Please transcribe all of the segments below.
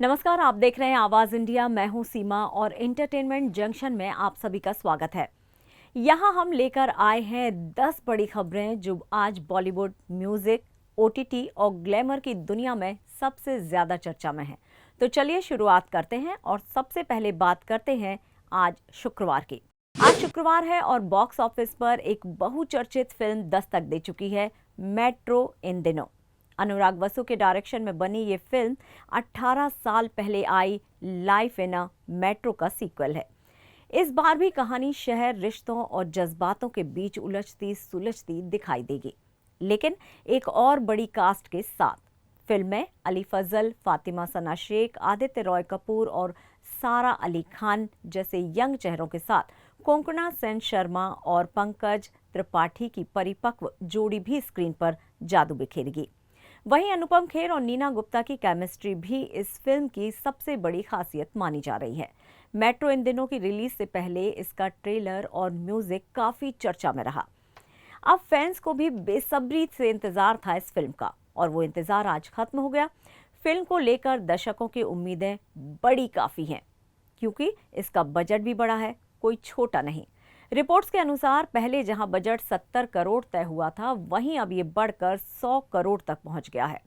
नमस्कार, आप देख रहे हैं आवाज इंडिया। मैं हूं सीमा और एंटरटेनमेंट जंक्शन में आप सभी का स्वागत है। यहां हम लेकर आए हैं 10 बड़ी खबरें जो आज बॉलीवुड, म्यूजिक, ओटीटी और ग्लैमर की दुनिया में सबसे ज्यादा चर्चा में हैं। तो चलिए शुरुआत करते हैं और सबसे पहले बात करते हैं आज शुक्रवार की। आज शुक्रवार है और बॉक्स ऑफिस पर एक बहुचर्चित फिल्म दस्तक दे चुकी है, मेट्रो इन दिनों। अनुराग वसु के डायरेक्शन में बनी ये फिल्म 18 साल पहले I life in a metro का सीक्वल है। इस बार भी कहानी शहर, रिश्तों और जज्बातों के बीच उलझती सुलझती दिखाई देगी, लेकिन एक और बड़ी कास्ट के साथ। फिल्म में अली फजल, फातिमा सना शेख, आदित्य रॉय कपूर और सारा अली खान जैसे यंग चेहरों के साथ कोंकणा सेन शर्मा और पंकज त्रिपाठी की परिपक्व जोड़ी भी स्क्रीन पर जादू बिखेरेगी। वहीं अनुपम खेर और नीना गुप्ता की केमिस्ट्री भी इस फिल्म की सबसे बड़ी खासियत मानी जा रही है। मेट्रो इन दिनों की रिलीज से पहले इसका ट्रेलर और म्यूजिक काफी चर्चा में रहा। अब फैंस को भी बेसब्री से इंतजार था इस फिल्म का, और वो इंतजार आज खत्म हो गया। फिल्म को लेकर दर्शकों की उम्मीदें बड़ी काफी हैं, क्योंकि इसका बजट भी बड़ा है, कोई छोटा नहीं। रिपोर्ट्स के अनुसार पहले जहां बजट 70 करोड़ तय हुआ था, वहीं अब ये बढ़कर 100 करोड़ तक पहुंच गया है।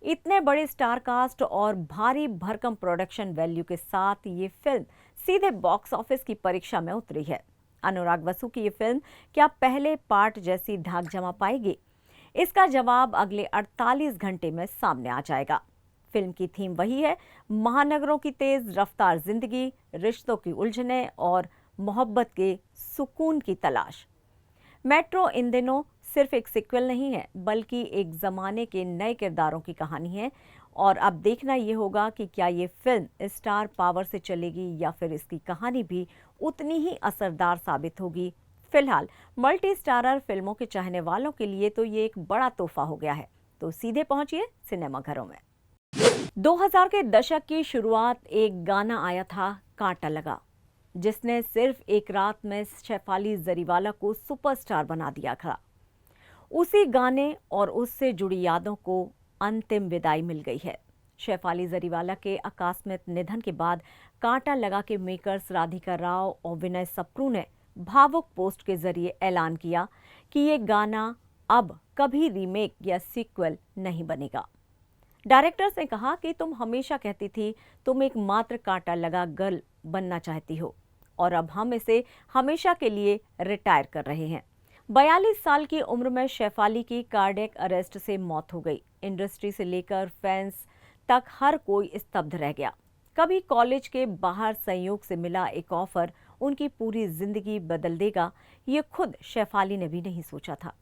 इतने बड़े स्टार कास्ट और भारी भरकम प्रोडक्शन वैल्यू के साथ ये फिल्म सीधे बॉक्स ऑफिस की परीक्षा में उतरी है। अनुराग वसु की ये फिल्म क्या पहले पार्ट जैसी धाक जमा पाएगी? इसका जवाब अगले 48 घंटे में सामने आ जाएगा। फिल्म की थीम वही है, महानगरों की तेज रफ्तार जिंदगी, रिश्तों की उलझनें और मोहब्बत के सुकून की तलाश। मेट्रो इन दिनों सिर्फ एक सीक्वल नहीं है, बल्कि एक जमाने के नए किरदारों की कहानी है। और अब देखना यह होगा कि क्या ये फिल्म स्टार पावर से चलेगी या फिर इसकी कहानी भी उतनी ही असरदार साबित होगी। फिलहाल मल्टी स्टारर फिल्मों के चाहने वालों के लिए तो ये एक बड़ा तोहफा हो गया है। तो सीधे पहुंचिए सिनेमाघरों में। 2000 के दशक की शुरुआत एक गाना आया था, कांटा लगा, जिसने सिर्फ एक रात में शेफाली जरीवाला को सुपरस्टार बना दिया था। उसी गाने और उससे जुड़ी यादों को अंतिम विदाई मिल गई है। शेफाली जरीवाला के आकस्मिक निधन के बाद कांटा लगा के मेकर्स राधिका राव और विनय सप्रू ने भावुक पोस्ट के जरिए ऐलान किया कि ये गाना अब कभी रीमेक या सीक्वल नहीं बनेगा। डायरेक्टर्स ने कहा कि तुम हमेशा कहती थी तुम एक मात्र कांटा लगा गर्ल बनना चाहती हो, और अब हम इसे हमेशा के लिए रिटायर कर रहे हैं। 42 साल की उम्र में शेफाली की कार्डियक अरेस्ट से मौत हो गई। इंडस्ट्री से लेकर फैंस तक हर कोई स्तब्ध रह गया। कभी कॉलेज के बाहर संयोग से मिला एक ऑफर उनकी पूरी जिंदगी बदल देगा, ये खुद शेफाली ने भी नहीं सोचा था।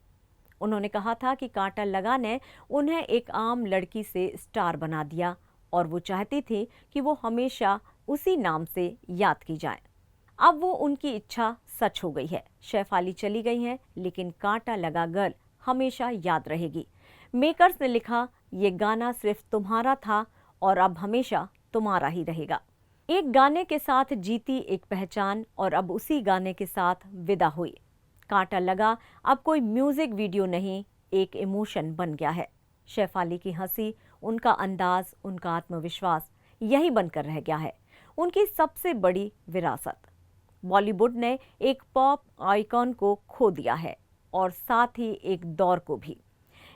उन्होंने कहा था कि कांटा लगा ने उन्हें एक आम लड़की से स्टार बना दिया, और वो चाहती थी कि वो हमेशा उसी नाम से याद की जाए। अब वो उनकी इच्छा सच हो गई है। शेफाली चली गई हैं, लेकिन कांटा लगा गर्ल हमेशा याद रहेगी। मेकर्स ने लिखा, ये गाना सिर्फ तुम्हारा था और अब हमेशा तुम्हारा ही रहेगा। एक गाने के साथ जीती एक पहचान, और अब उसी गाने के साथ विदा हुई। कांटा लगा अब कोई म्यूजिक वीडियो नहीं, एक इमोशन बन गया है। शेफाली की हंसी, उनका अंदाज, उनका आत्मविश्वास यही बनकर रह गया है, उनकी सबसे बड़ी विरासत। बॉलीवुड ने एक पॉप आइकॉन को खो दिया है, और साथ ही एक दौर को भी।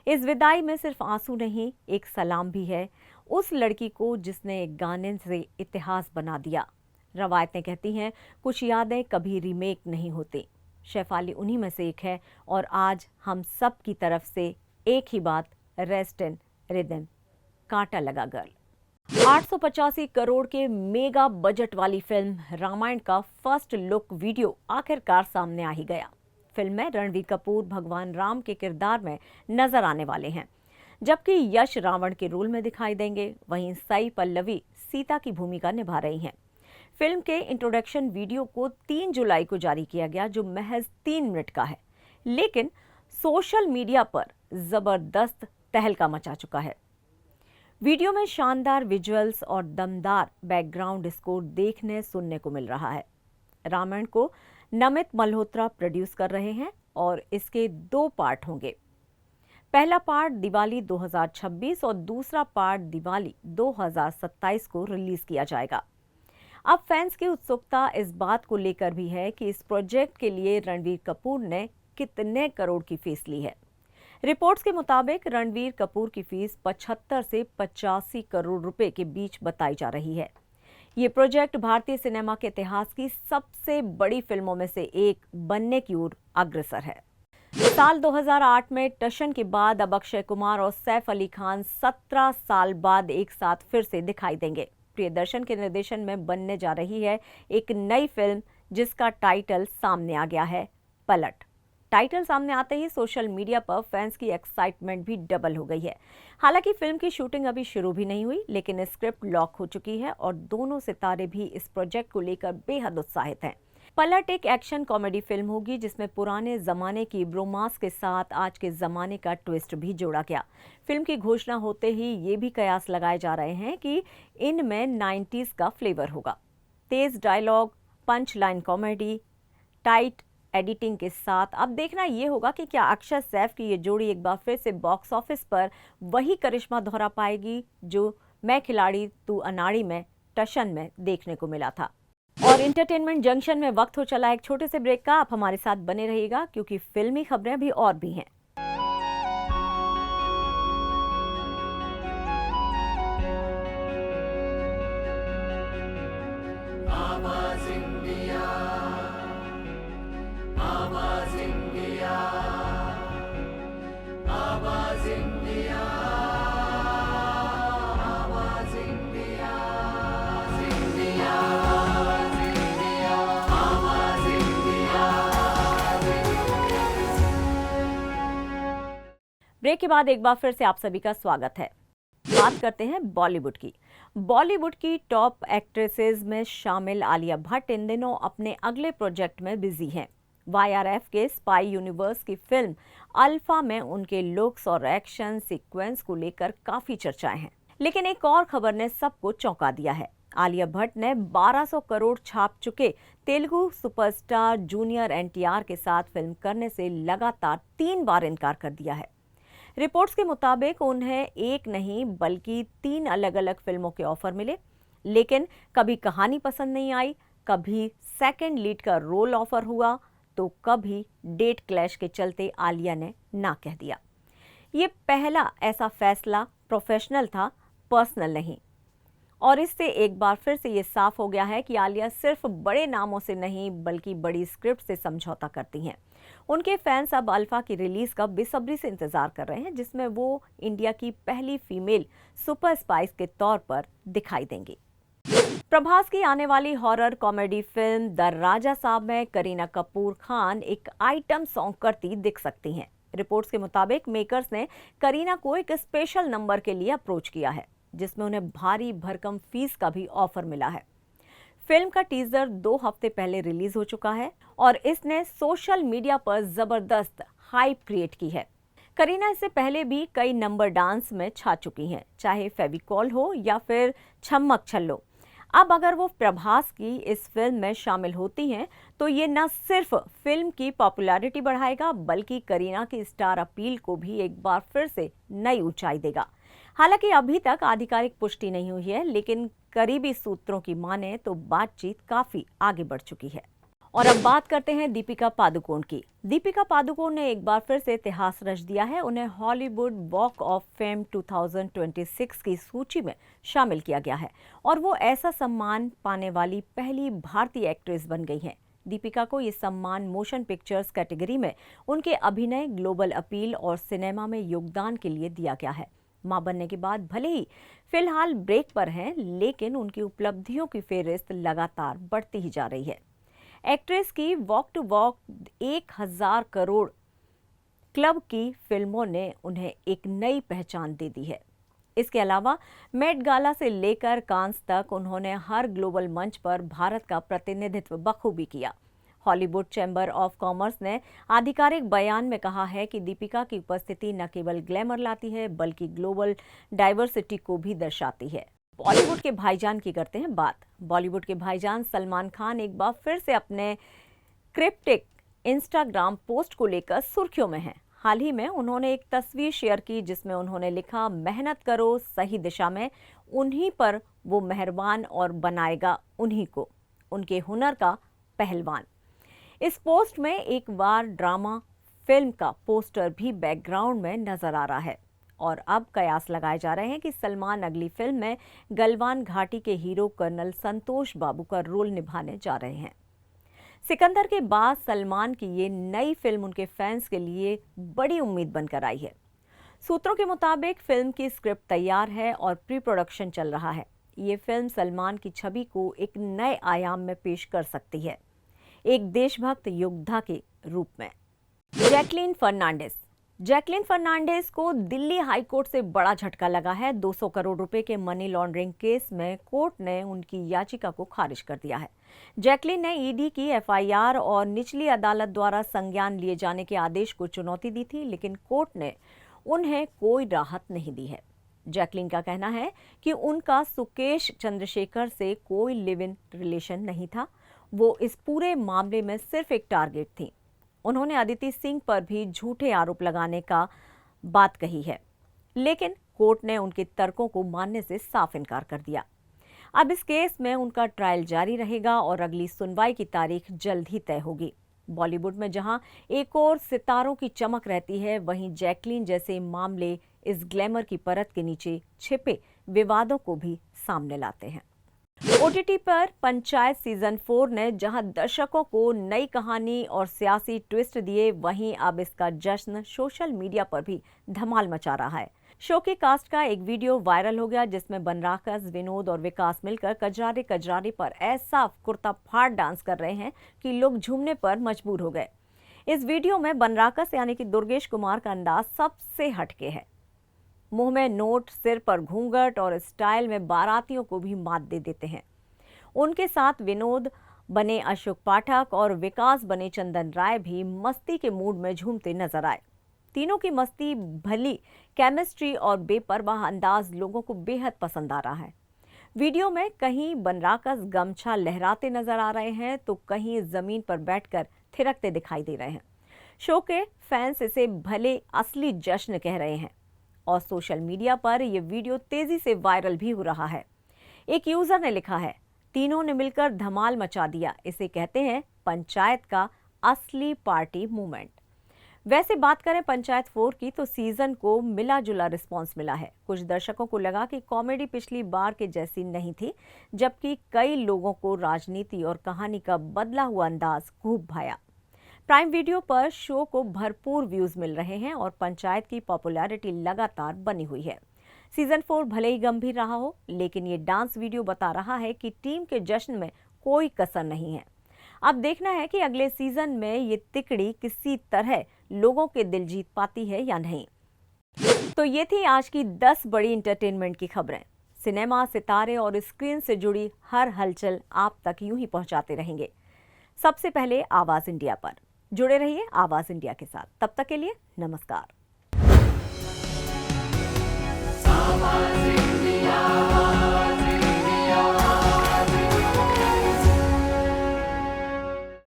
इस विदाई में सिर्फ आंसू नहीं, एक सलाम भी है उस लड़की को जिसने एक गाने से इतिहास बना दिया। रवायतें कहती हैं, कुछ यादें कभी रीमेक नहीं होती। शेफाली उन्हीं में से एक है, और आज हम सब की तरफ से एक ही बात, रेस्ट इन रिदम, कांटा लगा गर्ल। 885 करोड़ के मेगा बजट वाली फिल्म रामायण का फर्स्ट लुक वीडियो आखिरकार सामने आ ही गया। फिल्म में रणवीर कपूर भगवान राम के किरदार में नजर आने वाले हैं, जबकि यश रावण के रोल में दिखाई देंगे। वहीं साई पल्लवी सीता की भूमिका निभा रही हैं। फिल्म के इंट्रोडक्शन वीडियो को 3 जुलाई को जारी किया गया, जो महज 3 मिनट का है, लेकिन सोशल मीडिया पर जबरदस्त तहलका मचा चुका है। वीडियो में शानदार विजुअल्स और दमदार बैकग्राउंड स्कोर देखने सुनने को मिल रहा है। रामायण को नमित मल्होत्रा प्रोड्यूस कर रहे हैं और इसके 2 पार्ट होंगे। पहला पार्ट दिवाली 2026 और दूसरा पार्ट दिवाली 2027 को रिलीज किया जाएगा। अब फैंस की उत्सुकता इस बात को लेकर भी है कि इस प्रोजेक्ट के लिए रणवीर कपूर ने कितने करोड़ की फीस ली है। रिपोर्ट्स के मुताबिक रणवीर कपूर की फीस 75 से 85 करोड़ रुपए के बीच बताई जा रही है। ये प्रोजेक्ट भारतीय सिनेमा के इतिहास की सबसे बड़ी फिल्मों में से एक बनने की ओर अग्रसर है। साल 2008 में टशन के बाद अब अक्षय कुमार और सैफ अली खान 17 साल बाद एक साथ फिर से दिखाई देंगे। प्रियदर्शन के निर्देशन में बनने जा रही है एक नई फिल्म जिसका टाइटल सामने आ गया है, पलट। टाइटल सामने आते ही सोशल मीडिया पर फैंस की एक्साइटमेंट भी डबल हो गई है। हालांकि फिल्म की शूटिंग अभी शुरू भी नहीं हुई, लेकिन स्क्रिप्ट लॉक हो चुकी है और दोनों सितारे भी इस प्रोजेक्ट को लेकर बेहद उत्साहित हैं। पलट एक एक्शन कॉमेडी फिल्म होगी जिसमें पुराने जमाने की ब्रोमांस के साथ आज के जमाने का ट्विस्ट भी जोड़ा गया। फिल्म की घोषणा होते ही ये भी कयास लगाए जा रहे हैं कि इनमें 90s का फ्लेवर होगा। तेज dialogue, punch line comedy, tight editing के साथ अब देखना ये होगा कि क्या अक्षय सैफ की ये जोड़ी एक बार फिर से बॉक्स ऑफिस पर वही करिश्मा दोहरा पाएगी जो मैं खिलाड़ी तू अनाड़ी में, टशन में देखने को मिला था। और एंटरटेनमेंट जंक्शन में वक्त हो चला एक छोटे से ब्रेक का। आप हमारे साथ बने रहिएगा क्योंकि फिल्मी खबरें भी और भी हैं। आवाज इंडिया, आवाज इंडिया, आवाज इंडिया, आवाज इंडिया, इंडिया, इंडिया, आवाज इंडिया। ब्रेक के बाद एक बार फिर से आप सभी का स्वागत है। बात करते हैं बॉलीवुड की। बॉलीवुड की टॉप एक्ट्रेसेस में शामिल आलिया भट्ट इन दिनों अपने अगले प्रोजेक्ट में बिजी हैं। YRF के स्पाई यूनिवर्स की फिल्म अल्फा में उनके लुक्स और एक्शन सीक्वेंस को लेकर काफी चर्चाएं हैं। लेकिन एक और खबर ने सबको चौंका दिया है। आलिया भट्ट ने 1200 करोड़ छाप चुके तेलुगु सुपरस्टार जूनियर NTR के साथ फिल्म करने से लगातार 3 बार इनकार कर दिया है। रिपोर्ट्स के मुताबिक उन्हें एक नहीं बल्कि 3 अलग अलग फिल्मों के ऑफर मिले, लेकिन कभी कहानी पसंद नहीं आई, कभी सेकंड लीड का रोल ऑफर हुआ, तो कभी डेट क्लैश के चलते आलिया ने ना कह दिया। ये पहला ऐसा फैसला प्रोफेशनल था, पर्सनल नहीं। और इससे एक बार फिर से ये साफ हो गया है कि आलिया सिर्फ बड़े नामों से नहीं बल्कि बड़ी स्क्रिप्ट से समझौता करती हैं। उनके फैंस अब अल्फा की रिलीज का बेसब्री से इंतजार कर रहे हैं, जिसमें वो इंडिया की पहली फीमेल सुपर स्पाइस के तौर पर दिखाई देंगी। प्रभास की आने वाली हॉरर कॉमेडी फिल्म द राजा साहब में करीना कपूर खान एक आइटम सॉन्ग करती दिख सकती हैं। रिपोर्ट्स के मुताबिक मेकर्स ने करीना को एक स्पेशल नंबर के लिए अप्रोच किया है, जिसमें उन्हें भारी भरकम फीस का भी ऑफर मिला है। फिल्म का टीजर 2 हफ्ते पहले रिलीज हो चुका है और इसने सोशल मीडिया पर जबरदस्त हाइप क्रिएट की है। करीना इससे पहले भी कई नंबर डांस में छा चुकी हैं, चाहे फेविकॉल हो या फिर छम्मक छल्लो। अब अगर वो प्रभास की इस फिल्म में शामिल होती हैं तो ये न सिर्फ फिल्म की पॉपुलैरिटी बढ़ाएगा बल्कि करीना की स्टार अपील को भी एक बार फिर से नई ऊंचाई देगा। हालांकि अभी तक आधिकारिक पुष्टि नहीं हुई है, लेकिन करीबी सूत्रों की माने तो बातचीत काफी आगे बढ़ चुकी है। और अब बात करते हैं दीपिका पादुकोण की। दीपिका पादुकोण ने एक बार फिर से इतिहास रच दिया है। उन्हें हॉलीवुड वॉक ऑफ फेम 2026 की सूची में शामिल किया गया है और वो ऐसा सम्मान पाने वाली पहली भारतीय एक्ट्रेस बन गई हैं। दीपिका को ये सम्मान मोशन पिक्चर्स कैटेगरी में उनके अभिनय, ग्लोबल अपील और सिनेमा में योगदान के लिए दिया गया है। मां बनने के बाद भले ही फिलहाल ब्रेक पर हैं, लेकिन उनकी उपलब्धियों की फेहरिस्त लगातार बढ़ती ही जा रही है। एक्ट्रेस की back to back 1000 crore club की फिल्मों ने उन्हें एक नई पहचान दे दी है। इसके अलावा मेट गाला से लेकर कांस तक उन्होंने हर ग्लोबल मंच पर भारत का प्रतिनिधित्व बखूबी किया। हॉलीवुड चैम्बर ऑफ कॉमर्स ने आधिकारिक बयान में कहा है कि दीपिका की उपस्थिति न केवल ग्लैमर लाती है बल्कि ग्लोबल डाइवर्सिटी को भी दर्शाती है। बॉलीवुड के भाईजान की करते हैं बात। बॉलीवुड के भाईजान सलमान खान एक बार फिर से अपने क्रिप्टिक इंस्टाग्राम पोस्ट को लेकर सुर्खियों में हैं। हाल ही में उन्होंने एक तस्वीर शेयर की जिसमें उन्होंने लिखा, मेहनत करो सही दिशा में, उन्हीं पर वो मेहरबान और बनाएगा उन्हीं को, उनके हुनर का पहलवान। इस पोस्ट में एक बार ड्रामा फिल्म का पोस्टर भी बैकग्राउंड में नजर आ रहा है और अब कयास लगाए जा रहे हैं कि सलमान अगली फिल्म में गलवान घाटी के हीरो कर्नल संतोष बाबू का रोल निभाने जा रहे हैं। सिकंदर के बाद सलमान की ये नई फिल्म उनके फैंस के लिए बड़ी उम्मीद बनकर आई है। सूत्रों के मुताबिक फिल्म की स्क्रिप्ट तैयार है और प्री प्रोडक्शन चल रहा है। ये फिल्म सलमान की छवि को एक नए आयाम में पेश कर सकती है, एक देशभक्त योद्धा के रूप में। जैकलीन फर्नांडिस को दिल्ली हाई कोर्ट से बड़ा झटका लगा है। 200 करोड़ रुपए के मनी लॉन्ड्रिंग केस में कोर्ट ने उनकी याचिका को खारिज कर दिया है। जैकलीन ने ईडी की एफआईआर और निचली अदालत द्वारा संज्ञान लिए जाने के आदेश को चुनौती दी थी, लेकिन कोर्ट ने उन्हें कोई राहत नहीं दी है। जैकलीन का कहना है कि उनका सुकेश चंद्रशेखर से कोई लिव इन रिलेशन नहीं था, वो इस पूरे मामले में सिर्फ एक टारगेट थी। उन्होंने अदिति सिंह पर भी झूठे आरोप लगाने का बात कही है, लेकिन कोर्ट ने उनके तर्कों को मानने से साफ इनकार कर दिया। अब इस केस में उनका ट्रायल जारी रहेगा और अगली सुनवाई की तारीख जल्द ही तय होगी। बॉलीवुड में जहां एक और सितारों की चमक रहती है, वहीं जैकलीन जैसे मामले इस ग्लैमर की परत के नीचे छिपे विवादों को भी सामने लाते हैं। ओटीटी पर पंचायत सीजन 4 ने जहां दर्शकों को नई कहानी और सियासी ट्विस्ट दिए, वहीं अब इसका जश्न सोशल मीडिया पर भी धमाल मचा रहा है। शो की कास्ट का एक वीडियो वायरल हो गया जिसमें बनराकस, विनोद और विकास मिलकर कजरारे कजरारे पर ऐसा कुर्ता फाड़ डांस कर रहे हैं कि लोग झूमने पर मजबूर हो गए। इस वीडियो में बनराकस यानी कि दुर्गेश कुमार का अंदाज सबसे हटके है। मुंह में नोट, सिर पर घूंघट और स्टाइल में बारातियों को भी मात दे देते हैं। उनके साथ विनोद बने अशोक पाठक और विकास बने चंदन राय भी मस्ती के मूड में झूमते नजर आए। तीनों की मस्ती भली केमिस्ट्री और बेपरवाह अंदाज लोगों को बेहद पसंद आ रहा है। वीडियो में कहीं बनराकस गमछा लहराते नजर आ रहे हैं तो कहीं जमीन पर बैठकर थिरकते दिखाई दे रहे हैं। शो के फैंस इसे भले असली जश्न कह रहे हैं और सोशल मीडिया पर यह वीडियो तेजी से वायरल भी हो रहा है। एक यूजर ने लिखा है, तीनों ने मिलकर धमाल मचा दिया, इसे कहते हैं पंचायत का असली पार्टी मूवमेंट। वैसे बात करें पंचायत 4 की तो सीजन को मिला जुला रिस्पांस मिला है। कुछ दर्शकों को लगा कि कॉमेडी पिछली बार के जैसी नहीं थी, जबकि कई लोगों को राजनीति और कहानी का बदला हुआ अंदाज खूब भाया। प्राइम वीडियो पर शो को भरपूर व्यूज मिल रहे हैं और पंचायत की पॉपुलैरिटी लगातार बनी हुई है। सीजन 4 भले ही गंभीर रहा हो, लेकिन ये डांस वीडियो बता रहा है कि टीम के जश्न में कोई कसर नहीं है। अब देखना है कि अगले सीजन में ये तिकड़ी किसी तरह लोगों के दिल जीत पाती है या नहीं। तो ये थी आज की 10 बड़ी इंटरटेनमेंट की खबरें। सिनेमा, सितारे और स्क्रीन से जुड़ी हर हलचल आप तक यूं ही पहुंचाते रहेंगे। सबसे पहले आवाज इंडिया पर जुड़े रहिए आवाज इंडिया के साथ। तब तक के लिए नमस्कार।